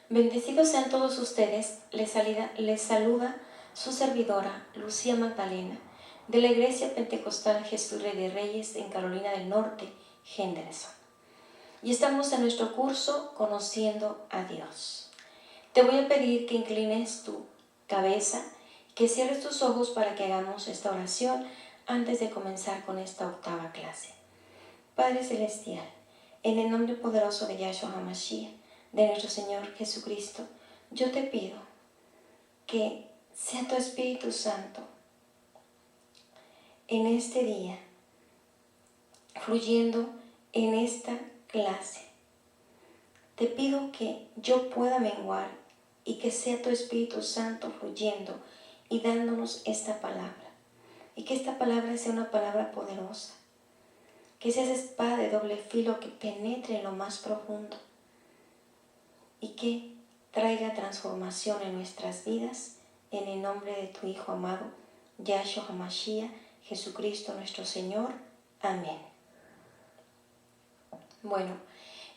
Bendecidos sean todos ustedes. Les saluda su servidora Lucía Magdalena de la Iglesia Pentecostal Jesús Rey de Reyes en Carolina del Norte, Henderson. Y estamos en nuestro curso Conociendo a Dios. Te voy a pedir que inclines tu cabeza, que cierres tus ojos para que hagamos esta oración antes de comenzar con esta octava clase. Padre Celestial, en el nombre poderoso de Yahshua HaMashiach, de nuestro Señor Jesucristo, yo te pido que sea tu Espíritu Santo en este día, fluyendo en esta clase. Te pido que yo pueda menguar y que sea tu Espíritu Santo fluyendo y dándonos esta palabra. Y que esta palabra sea una palabra poderosa. Que sea esa espada de doble filo que penetre en lo más profundo y que traiga transformación en nuestras vidas, en el nombre de tu Hijo amado, Yahshua HaMashiach, Jesucristo nuestro Señor. Amén. Bueno,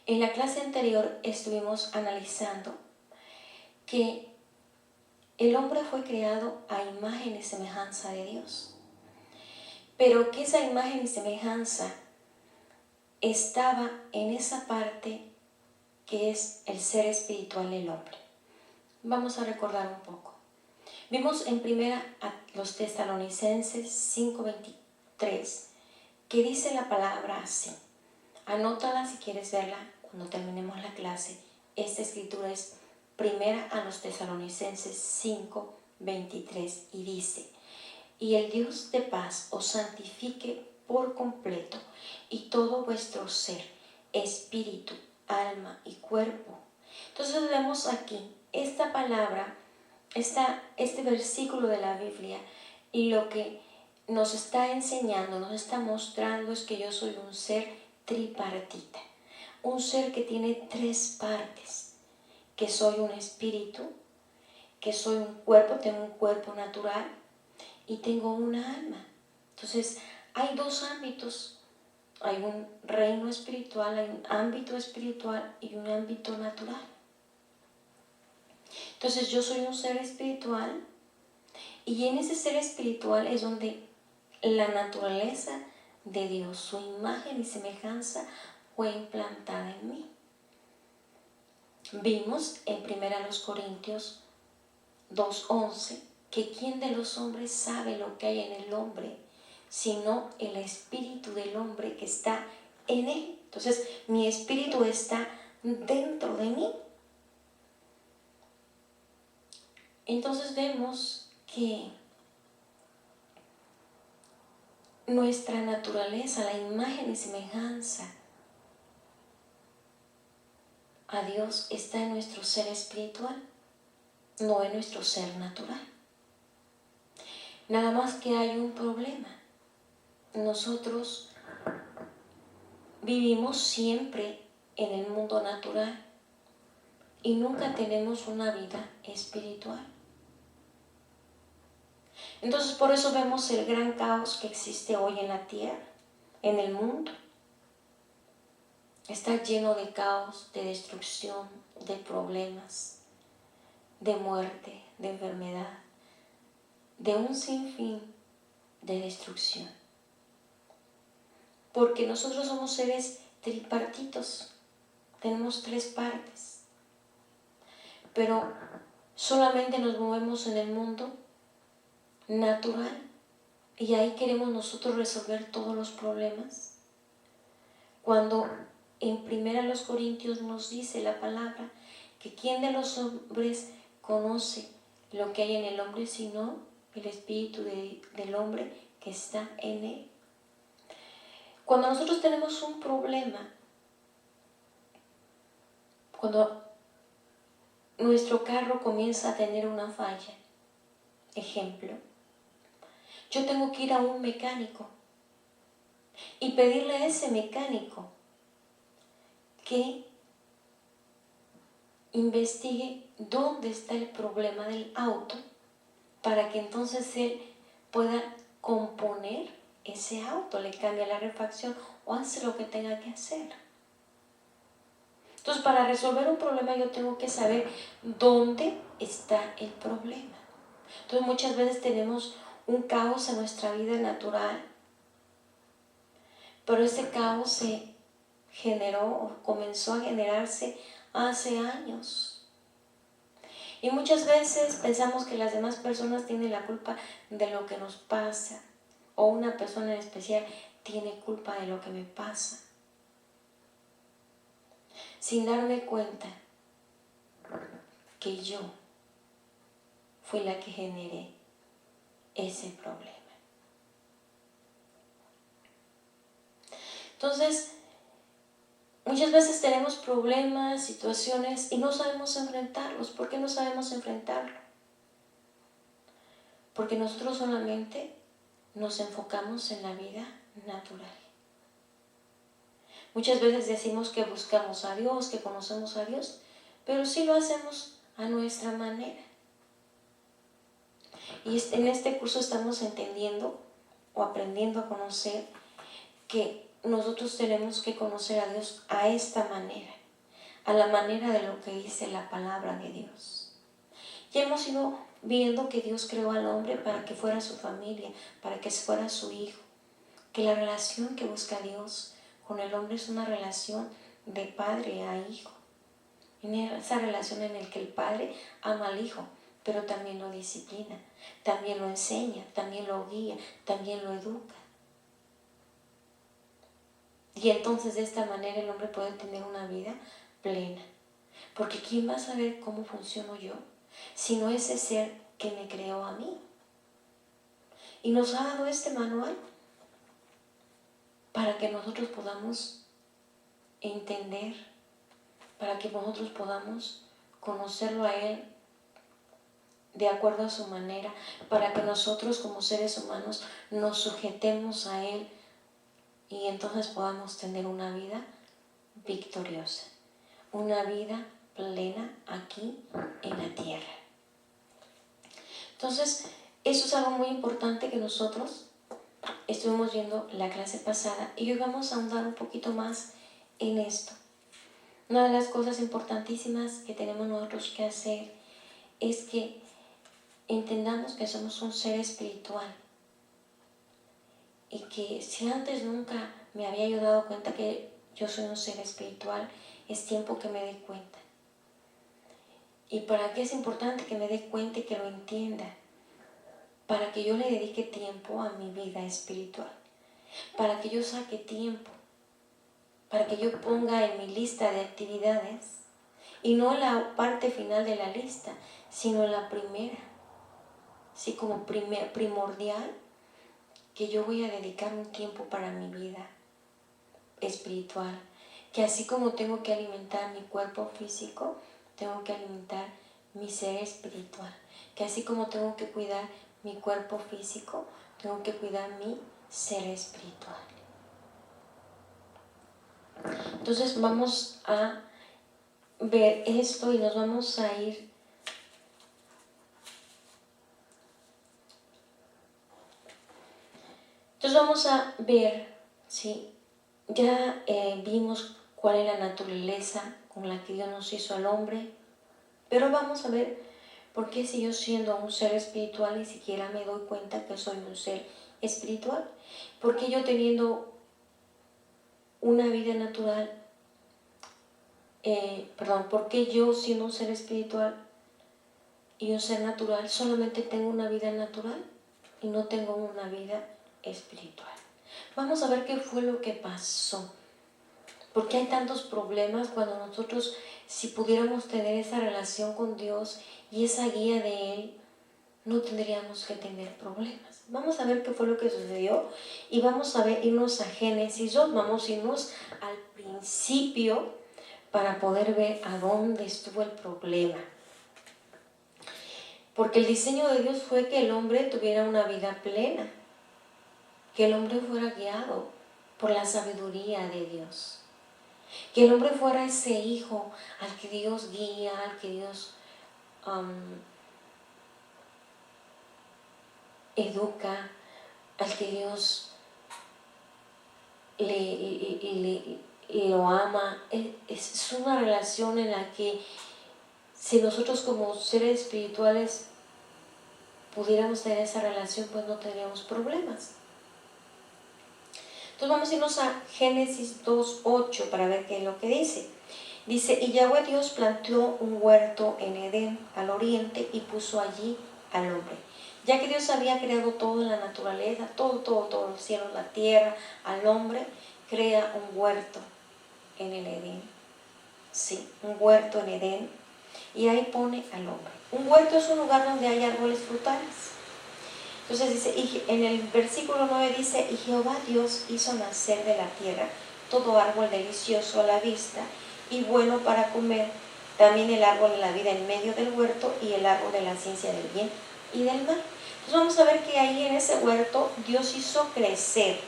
en la clase anterior estuvimos analizando que el hombre fue creado a imagen y semejanza de Dios, pero que esa imagen y semejanza estaba en esa parte que es el ser espiritual del hombre. Vamos a recordar un poco. Vimos en primera a los Tesalonicenses 5:23 que dice la palabra así. Anótala si quieres verla cuando terminemos la clase. Esta escritura es primera a los Tesalonicenses 5:23 y dice: y el Dios de paz os santifique por completo, y todo vuestro ser, espíritu, alma y cuerpo. Entonces vemos aquí esta palabra, este versículo de la Biblia, y lo que nos está enseñando, nos está mostrando es que yo soy un ser tripartita, un ser que tiene tres partes, que soy un espíritu, que soy un cuerpo, tengo un cuerpo natural y tengo una alma. Entonces hay dos ámbitos, hay un reino espiritual, hay un ámbito espiritual y un ámbito natural. Entonces yo soy un ser espiritual y en ese ser espiritual es donde la naturaleza de Dios, su imagen y semejanza fue implantada en mí. Vimos en 1 Corintios 2:11 que quién de los hombres sabe lo que hay en el hombre, sino el espíritu del hombre que está en él. Entonces mi espíritu está dentro de mí. Entonces vemos que nuestra naturaleza, la imagen y semejanza a Dios está en nuestro ser espiritual, no en nuestro ser natural. Nada más que hay un problema. Nosotros vivimos siempre en el mundo natural y nunca tenemos una vida espiritual. Entonces por eso vemos el gran caos que existe hoy en la tierra, en el mundo. Está lleno de caos, de destrucción, de problemas, de muerte, de enfermedad, de un sinfín de destrucción. Porque nosotros somos seres tripartitos, tenemos tres partes, pero solamente nos movemos en el mundo natural y ahí queremos nosotros resolver todos los problemas. Cuando en 1 Corintios nos dice la palabra que quién de los hombres conoce lo que hay en el hombre sino el espíritu del hombre que está en él. Cuando nosotros tenemos un problema, cuando nuestro carro comienza a tener una falla, ejemplo, yo tengo que ir a un mecánico y pedirle a ese mecánico que investigue dónde está el problema del auto para que entonces él pueda componer ese auto, le cambia la refacción o hace lo que tenga que hacer. Entonces, para resolver un problema yo tengo que saber dónde está el problema. Entonces, muchas veces tenemos un caos en nuestra vida natural, pero ese caos se generó o comenzó a generarse hace años. Y muchas veces pensamos que las demás personas tienen la culpa de lo que nos pasa, o una persona en especial tiene culpa de lo que me pasa, sin darme cuenta que yo fui la que generé ese problema. Entonces, muchas veces tenemos problemas, situaciones y no sabemos enfrentarlos. ¿Por qué no sabemos enfrentarlo? Porque nosotros solamente nos enfocamos en la vida natural. Muchas veces decimos que buscamos a Dios, que conocemos a Dios, pero sí lo hacemos a nuestra manera. Y en este curso estamos entendiendo o aprendiendo a conocer que nosotros tenemos que conocer a Dios a esta manera, a la manera de lo que dice la palabra de Dios. Ya hemos ido viendo que Dios creó al hombre para que fuera su familia, para que fuera su hijo, que la relación que busca Dios con el hombre es una relación de padre a hijo. En esa relación en la que el padre ama al hijo, pero también lo disciplina, también lo enseña, también lo guía, también lo educa. Y entonces de esta manera el hombre puede tener una vida plena. Porque ¿quién va a saber cómo funciono yo? Sino ese ser que me creó a mí. Y nos ha dado este manual para que nosotros podamos entender, para que nosotros podamos conocerlo a Él de acuerdo a su manera, para que nosotros como seres humanos nos sujetemos a Él y entonces podamos tener una vida victoriosa, una vida plena aquí en la tierra. Entonces, eso es algo muy importante que nosotros estuvimos viendo la clase pasada y hoy vamos a ahondar un poquito más en esto. Una de las cosas importantísimas que tenemos nosotros que hacer es que entendamos que somos un ser espiritual y que si antes nunca me había yo dado cuenta que yo soy un ser espiritual, es tiempo que me dé cuenta. ¿Y para qué es importante que me dé cuenta y que lo entienda? Para que yo le dedique tiempo a mi vida espiritual, para que yo saque tiempo, para que yo ponga en mi lista de actividades, y no en la parte final de la lista, sino en la primera, sí, como primordial, que yo voy a dedicar un tiempo para mi vida espiritual, que así como tengo que alimentar mi cuerpo físico, tengo que alimentar mi ser espiritual, que así como tengo que cuidar mi cuerpo físico, tengo que cuidar mi ser espiritual. Entonces vamos a ver esto y nos vamos a ir entonces vamos a ver, ¿sí? Ya vimos cuál es la naturaleza con la que Dios nos hizo al hombre, pero vamos a ver por qué si yo siendo un ser espiritual ni siquiera me doy cuenta que soy un ser espiritual, porque yo teniendo una vida natural, porque yo siendo un ser espiritual y un ser natural solamente tengo una vida natural y no tengo una vida espiritual. Vamos a ver qué fue lo que pasó. ¿Por qué hay tantos problemas cuando nosotros, si pudiéramos tener esa relación con Dios y esa guía de Él, no tendríamos que tener problemas? Vamos a ver qué fue lo que sucedió y vamos a irnos a Génesis 2, vamos a irnos al principio para poder ver a dónde estuvo el problema. Porque el diseño de Dios fue que el hombre tuviera una vida plena, que el hombre fuera guiado por la sabiduría de Dios, que el hombre fuera ese hijo al que Dios guía, al que Dios educa, al que Dios lo ama. Es una relación en la que si nosotros como seres espirituales pudiéramos tener esa relación, pues no tendríamos problemas. Entonces vamos a irnos a Génesis 2:8 para ver qué es lo que dice. Dice, y Yahweh Dios plantó un huerto en Edén al oriente y puso allí al hombre. Ya que Dios había creado todo en la naturaleza, todo el cielo, la tierra, al hombre, crea un huerto en el Edén. Sí, un huerto en Edén. Y ahí pone al hombre. Un huerto es un lugar donde hay árboles frutales. Entonces dice, en el versículo 9 dice, y Jehová Dios hizo nacer de la tierra todo árbol delicioso a la vista y bueno para comer, también el árbol de la vida en medio del huerto y el árbol de la ciencia del bien y del mal. Entonces vamos a ver que ahí en ese huerto Dios hizo crecer,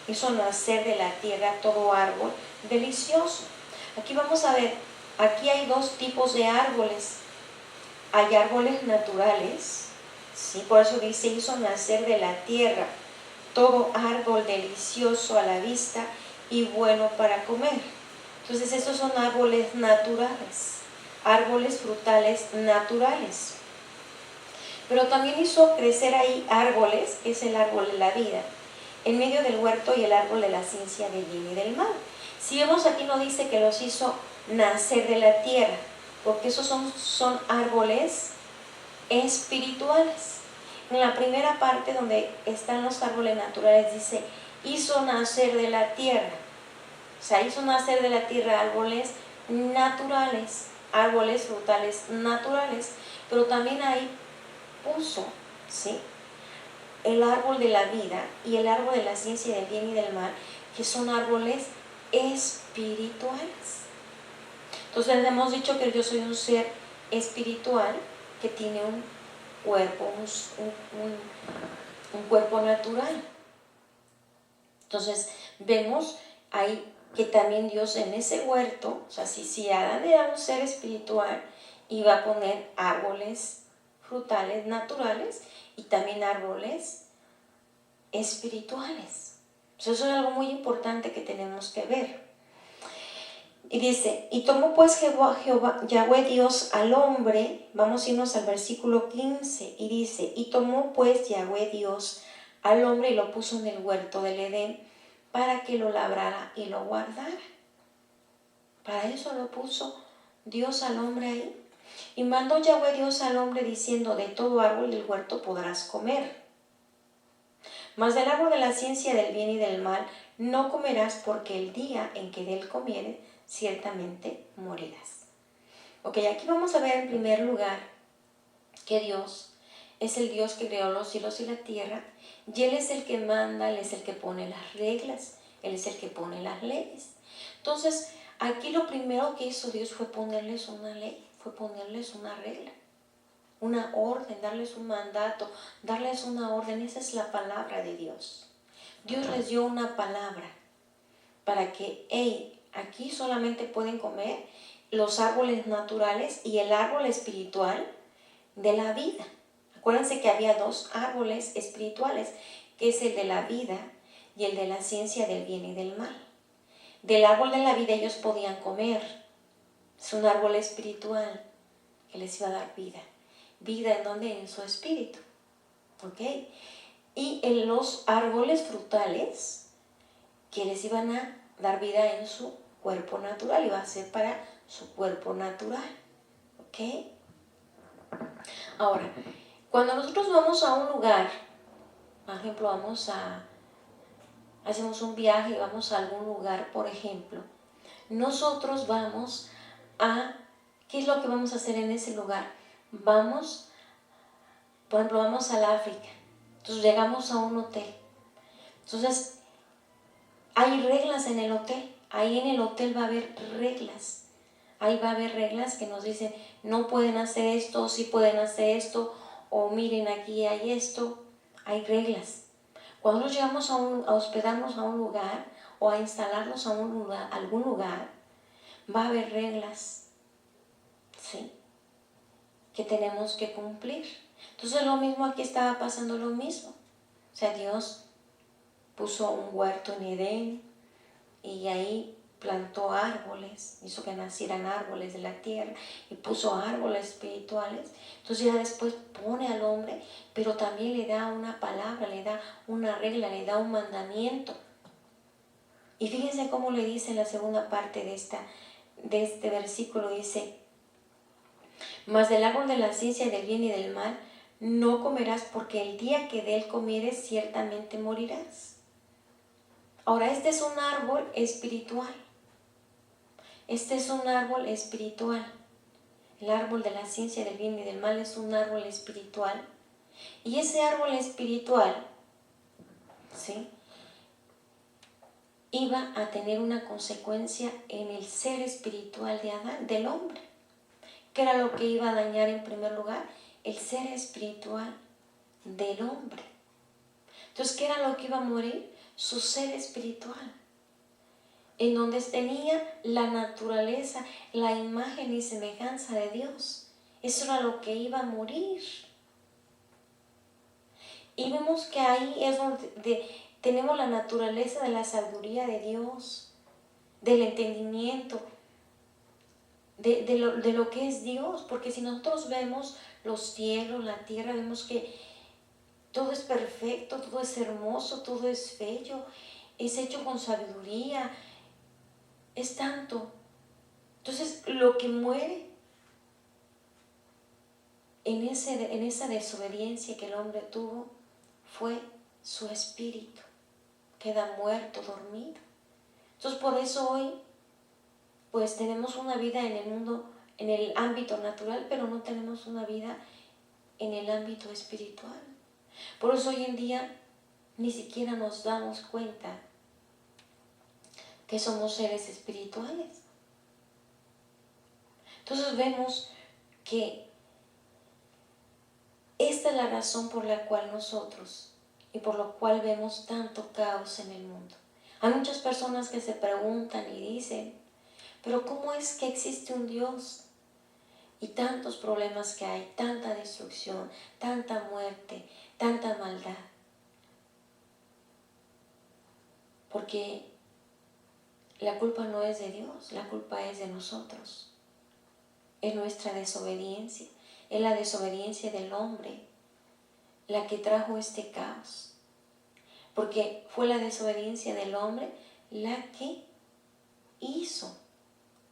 hizo nacer de la tierra todo árbol delicioso. Aquí vamos a ver, aquí hay dos tipos de árboles. Hay árboles naturales, ¿sí? Por eso dice, hizo nacer de la tierra todo árbol delicioso a la vista y bueno para comer. Entonces estos son árboles naturales, árboles frutales naturales. Pero también hizo crecer ahí árboles, que es el árbol de la vida, en medio del huerto y el árbol de la ciencia del bien y del mal. Si vemos aquí no dice que los hizo nacer de la tierra, porque esos son árboles espirituales. En la primera parte donde están los árboles naturales dice, hizo nacer de la tierra. O sea, hizo nacer de la tierra árboles naturales, árboles frutales naturales, pero también ahí puso, ¿sí?, el árbol de la vida y el árbol de la ciencia del bien y del mal, que son árboles espirituales. Entonces hemos dicho que yo soy un ser espiritual que tiene un cuerpo, un cuerpo natural. Entonces vemos ahí que también Dios en ese huerto, o sea, si Adán era un ser espiritual, iba a poner árboles frutales naturales y también árboles espirituales. Eso es algo muy importante que tenemos que ver. Y dice, y tomó pues Yahweh Dios al hombre, vamos a irnos al versículo 15, y dice, y tomó pues Yahweh Dios al hombre y lo puso en el huerto del Edén para que lo labrara y lo guardara. Para eso lo puso Dios al hombre ahí. Y mandó Yahweh Dios al hombre diciendo, de todo árbol del huerto podrás comer, mas del árbol de la ciencia del bien y del mal no comerás, porque el día en que de él comieres, ciertamente morirás. Ok, aquí vamos a ver en primer lugar que Dios es el Dios que creó los cielos y la tierra, y Él es el que manda, Él es el que pone las reglas, Él es el que pone las leyes. Entonces, aquí lo primero que hizo Dios fue ponerles una ley, fue ponerles una regla, una orden, darles un mandato, darles una orden. Esa es la palabra de Dios. Dios les dio una palabra para que, aquí solamente pueden comer los árboles naturales y el árbol espiritual de la vida. Acuérdense que había dos árboles espirituales, que es el de la vida y el de la ciencia del bien y del mal. Del árbol de la vida ellos podían comer. Es un árbol espiritual que les iba a dar vida. ¿Vida en donde? En su espíritu. ¿Ok? Y en los árboles frutales que les iban a dar vida en su cuerpo natural, iba a ser para su cuerpo natural. ¿Ok? Ahora, cuando nosotros vamos a un lugar, por ejemplo, hacemos un viaje, vamos a algún lugar, por ejemplo, nosotros vamos ¿qué es lo que vamos a hacer en ese lugar? Vamos, por ejemplo, vamos al África, entonces llegamos a un hotel, entonces hay reglas en el hotel, ahí en el hotel va a haber reglas, ahí va a haber reglas que nos dicen, no pueden hacer esto, sí pueden hacer esto, o miren aquí hay esto, hay reglas. Cuando nos llegamos a hospedarnos a un lugar o a instalarnos a algún lugar, va a haber reglas, ¿sí?, que tenemos que cumplir. Entonces lo mismo aquí estaba pasando lo mismo. O sea, Dios puso un huerto en Edén, y ahí plantó árboles, hizo que nacieran árboles de la tierra y puso árboles espirituales. Entonces ya después pone al hombre, pero también le da una palabra, le da una regla, le da un mandamiento. Y fíjense cómo le dice en la segunda parte de este versículo, dice: mas del árbol de la ciencia del bien y del mal no comerás, porque el día que de él comieres ciertamente morirás. Ahora, este es un árbol espiritual. Este es un árbol espiritual. El árbol de la ciencia del bien y del mal es un árbol espiritual. Y ese árbol espiritual, ¿sí?, iba a tener una consecuencia en el ser espiritual de Adán, del hombre. ¿Qué era lo que iba a dañar en primer lugar? El ser espiritual del hombre. Entonces, ¿qué era lo que iba a morir? Su ser espiritual, en donde tenía la naturaleza, la imagen y semejanza de Dios. Eso era lo que iba a morir. Y vemos que ahí es donde tenemos la naturaleza de la sabiduría de Dios, del entendimiento, de lo que es Dios. Porque si nosotros vemos los cielos, la tierra, vemos que todo es perfecto, todo es hermoso, todo es bello, es hecho con sabiduría, es tanto. Entonces, lo que muere en esa desobediencia que el hombre tuvo fue su espíritu. Queda muerto, dormido. Entonces, por eso hoy, pues tenemos una vida en el mundo, en el ámbito natural, pero no tenemos una vida en el ámbito espiritual. Por eso hoy en día ni siquiera nos damos cuenta que somos seres espirituales. Entonces vemos que esta es la razón por la cual nosotros y por lo cual vemos tanto caos en el mundo. Hay muchas personas que se preguntan y dicen: pero ¿cómo es que existe un Dios? Y tantos problemas que hay, tanta destrucción, tanta muerte, tanta maldad. Porque la culpa no es de Dios, la culpa es de nosotros. Es nuestra desobediencia, es la desobediencia del hombre la que trajo este caos. Porque fue la desobediencia del hombre la que hizo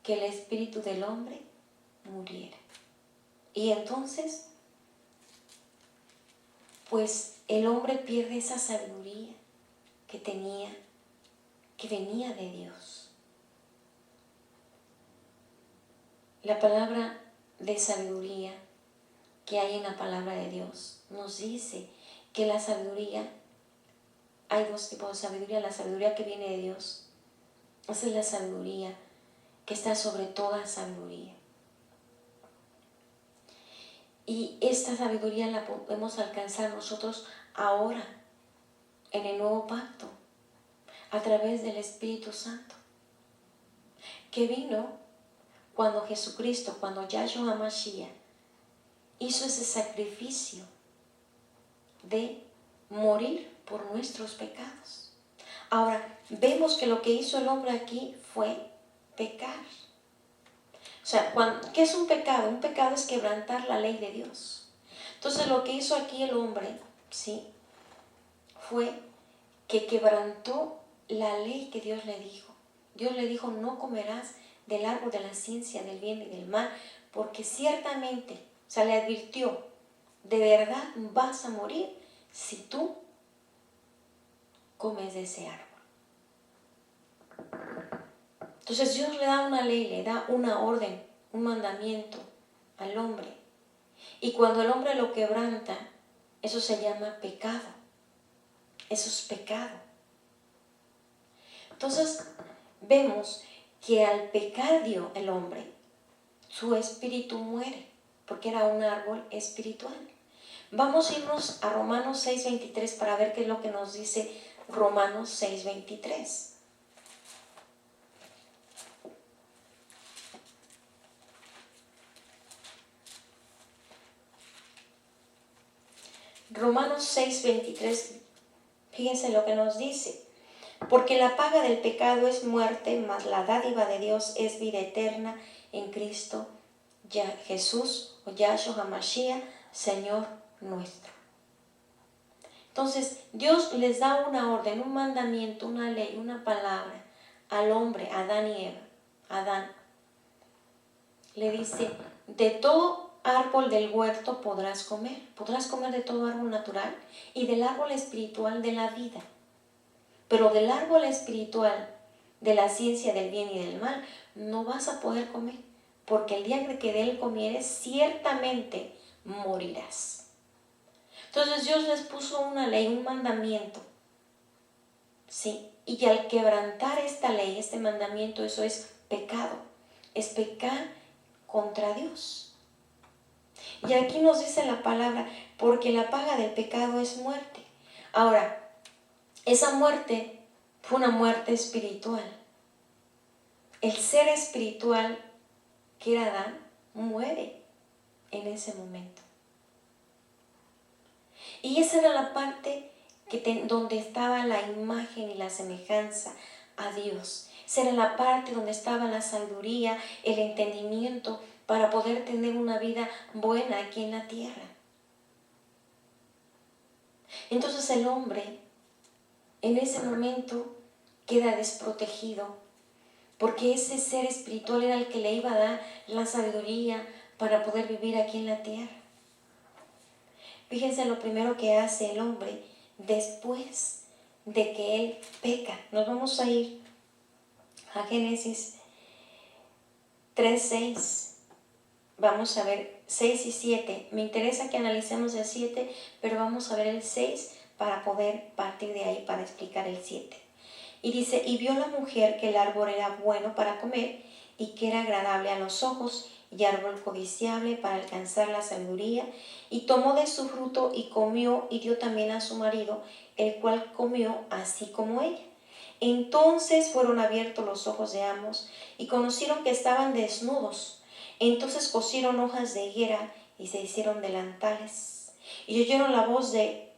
que el espíritu del hombre muriera. Y entonces, pues el hombre pierde esa sabiduría que tenía, que venía de Dios. La palabra de sabiduría que hay en la palabra de Dios nos dice que la sabiduría, hay dos tipos de sabiduría: la sabiduría que viene de Dios, esa es la sabiduría que está sobre toda sabiduría. Y esta sabiduría la podemos alcanzar nosotros ahora, en el nuevo pacto, a través del Espíritu Santo, que vino cuando Jesucristo, cuando Yahshua Mashiach hizo ese sacrificio de morir por nuestros pecados. Ahora, vemos que lo que hizo el hombre aquí fue pecar. O sea, ¿qué es un pecado? Un pecado es quebrantar la ley de Dios. Entonces, lo que hizo aquí el hombre, ¿sí?, fue que quebrantó la ley que Dios le dijo. Dios le dijo: no comerás del árbol de la ciencia del bien y del mal, porque ciertamente, o sea, le advirtió: de verdad vas a morir si tú comes de ese árbol. Entonces Dios le da una ley, le da una orden, un mandamiento al hombre. Y cuando el hombre lo quebranta, eso se llama pecado. Eso es pecado. Entonces vemos que al pecar el hombre, su espíritu muere, porque era un árbol espiritual. Vamos a irnos a Romanos 6:23 para ver qué es lo que nos dice Romanos 6:23. Romanos 6:23, fíjense lo que nos dice: Porque la paga del pecado es muerte, mas la dádiva de Dios es vida eterna en Cristo Jesús o Yahshua HaMashiach, Señor nuestro. Entonces, Dios les da una orden, un mandamiento, una ley, una palabra al hombre, Adán y Eva. Adán le dice, de todo árbol del huerto podrás comer de todo árbol natural y del árbol espiritual de la vida. Pero del árbol espiritual de la ciencia del bien y del mal no vas a poder comer, porque el día que de él comieres ciertamente morirás. Entonces Dios les puso una ley, un mandamiento, ¿sí? Y al quebrantar esta ley, este mandamiento, eso es pecado, es pecar contra Dios. Y aquí nos dice la palabra, porque la paga del pecado es muerte. Ahora, esa muerte fue una muerte espiritual. El ser espiritual que era Adán muere en ese momento. Y esa era la parte donde estaba la imagen y la semejanza a Dios. Esa era la parte donde estaba la sabiduría, el entendimiento para poder tener una vida buena aquí en la tierra. Entonces el hombre en ese momento queda desprotegido, porque ese ser espiritual era el que le iba a dar la sabiduría para poder vivir aquí en la tierra. Fíjense lo primero que hace el hombre después de que él peca. Nos vamos a ir a Génesis 3:6. Vamos a ver 6 y 7. Me interesa que analicemos el 7, pero vamos a ver el 6 para poder partir de ahí para explicar el 7. Y dice, y vio la mujer que el árbol era bueno para comer y que era agradable a los ojos y árbol codiciable para alcanzar la sabiduría, y tomó de su fruto y comió y dio también a su marido, el cual comió así como ella. Entonces fueron abiertos los ojos de ambos y conocieron que estaban desnudos. Entonces cosieron hojas de higuera y se hicieron delantales. Y oyeron la voz de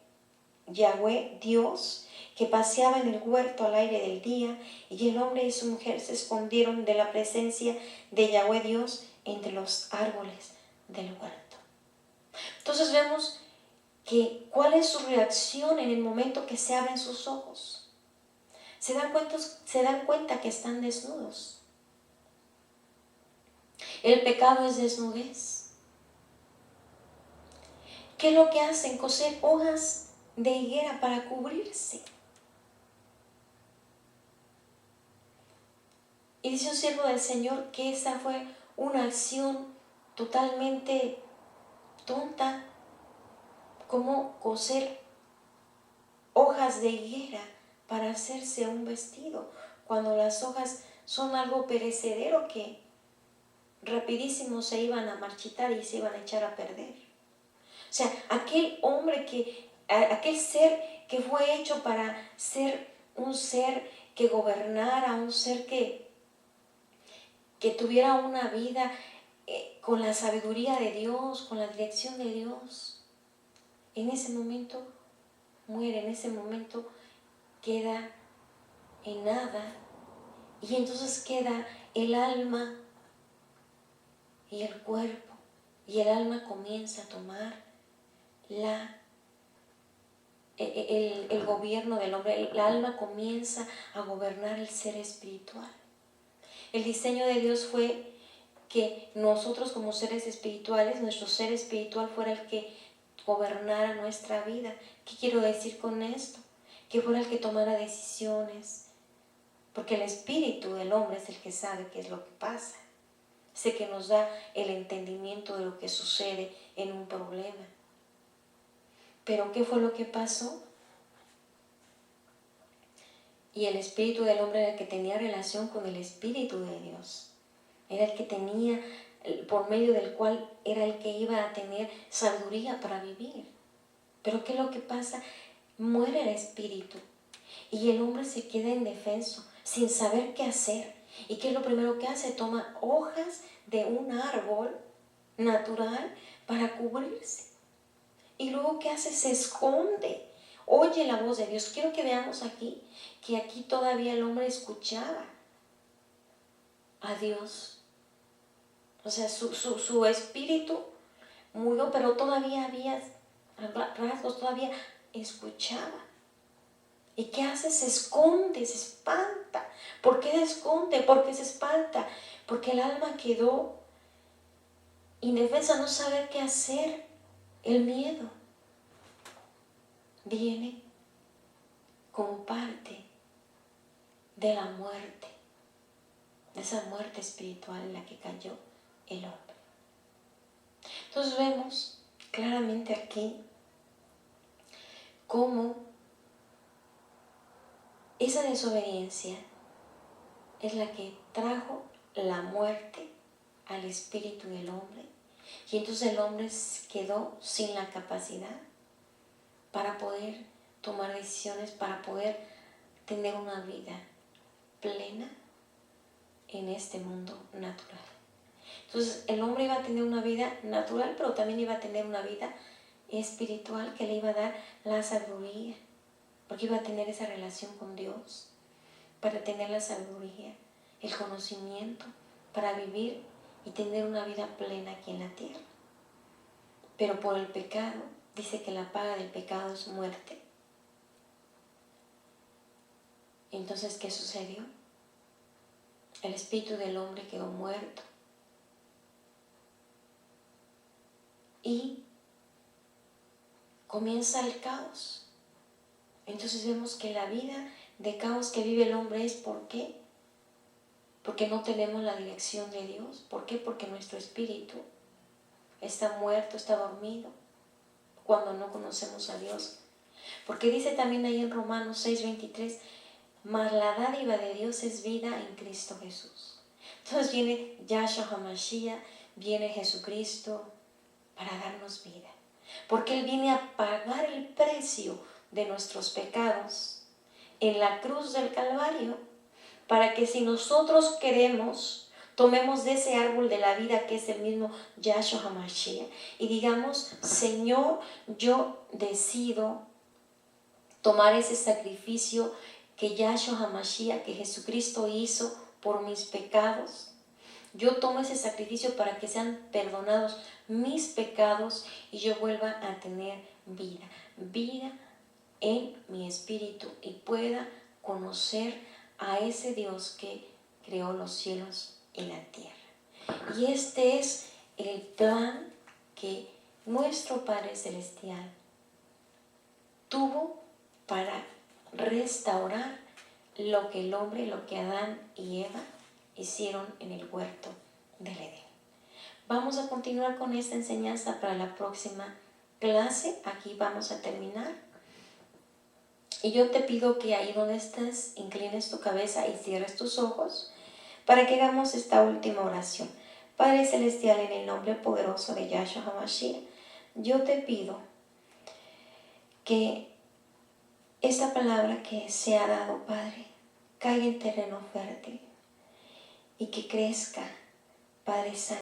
Yahweh Dios, que paseaba en el huerto al aire del día, y el hombre y su mujer se escondieron de la presencia de Yahweh Dios entre los árboles del huerto. Entonces vemos que cuál es su reacción en el momento que se abren sus ojos. Se dan cuenta que están desnudos. El pecado es desnudez. ¿Qué es lo que hacen? Coser hojas de higuera para cubrirse. Y dice un siervo del Señor que esa fue una acción totalmente tonta, como coser hojas de higuera para hacerse un vestido, cuando las hojas son algo perecedero que rapidísimo se iban a marchitar y se iban a echar a perder. O sea, aquel ser que fue hecho para ser un ser que gobernara, un ser que tuviera una vida con la sabiduría de Dios, con la dirección de Dios, en ese momento muere, en ese momento queda en nada, y entonces queda el alma y el cuerpo, y el alma comienza a tomar el gobierno del hombre. El alma comienza a gobernar el ser espiritual. El diseño de Dios fue que nosotros como seres espirituales, nuestro ser espiritual fuera el que gobernara nuestra vida. ¿Qué quiero decir con esto? Que fuera el que tomara decisiones, porque el espíritu del hombre es el que sabe qué es lo que pasa, es el que nos da el entendimiento de lo que sucede en un problema. Pero ¿qué fue lo que pasó? Y el espíritu del hombre era el que tenía relación con el espíritu de Dios. Era el que tenía, por medio del cual era el que iba a tener sabiduría para vivir. Pero ¿qué es lo que pasa? Muere el espíritu y el hombre se queda indefenso, sin saber qué hacer. ¿Y qué es lo primero que hace? Toma hojas de un árbol natural para cubrirse. Y luego ¿qué hace? Se esconde. Oye la voz de Dios. Quiero que veamos aquí que aquí todavía el hombre escuchaba a Dios. O sea, su espíritu murió, pero todavía había rasgos, todavía escuchaba. ¿Y qué hace? Se esconde, se espanta. ¿Por qué se esconde? ¿Por qué se espanta? Porque el alma quedó indefensa, no sabe qué hacer. El miedo viene como parte de la muerte, de esa muerte espiritual en la que cayó el hombre. Entonces vemos claramente aquí cómo esa desobediencia es la que trajo la muerte al espíritu del hombre. Y entonces el hombre quedó sin la capacidad para poder tomar decisiones, para poder tener una vida plena en este mundo natural. Entonces el hombre iba a tener una vida natural, pero también iba a tener una vida espiritual que le iba a dar la sabiduría, porque iba a tener esa relación con Dios, para tener la sabiduría, el conocimiento, para vivir y tener una vida plena aquí en la tierra. Pero por el pecado, dice que la paga del pecado es muerte. Entonces, ¿qué sucedió? El espíritu del hombre quedó muerto. Y comienza el caos. Entonces vemos que la vida de caos que vive el hombre es ¿por qué? Porque no tenemos la dirección de Dios. ¿Por qué? Porque nuestro espíritu está muerto, está dormido, cuando no conocemos a Dios. Porque dice también ahí en Romanos 6:23, mas la dádiva de Dios es vida en Cristo Jesús. Entonces viene Yahshua HaMashiach, viene Jesucristo para darnos vida. Porque Él viene a pagar el precio de nuestros pecados en la cruz del Calvario, para que si nosotros queremos, tomemos de ese árbol de la vida que es el mismo Yahshua HaMashiach y digamos, Señor, yo decido tomar ese sacrificio que Yahshua HaMashiach, que Jesucristo hizo por mis pecados. Yo tomo ese sacrificio para que sean perdonados mis pecados y yo vuelva a tener vida, vida en mi espíritu y pueda conocer a ese Dios que creó los cielos y la tierra. Y este es el plan que nuestro Padre Celestial tuvo para restaurar lo que el hombre, lo que Adán y Eva hicieron en el huerto del Edén. Vamos a continuar con esta enseñanza para la próxima clase. Aquí vamos a terminar. Y yo te pido que ahí donde estés, inclines tu cabeza y cierres tus ojos para que hagamos esta última oración. Padre Celestial, en el nombre poderoso de Yahshua HaMashiach, yo te pido que esta palabra que se ha dado, Padre, caiga en terreno fértil y que crezca, Padre Santo.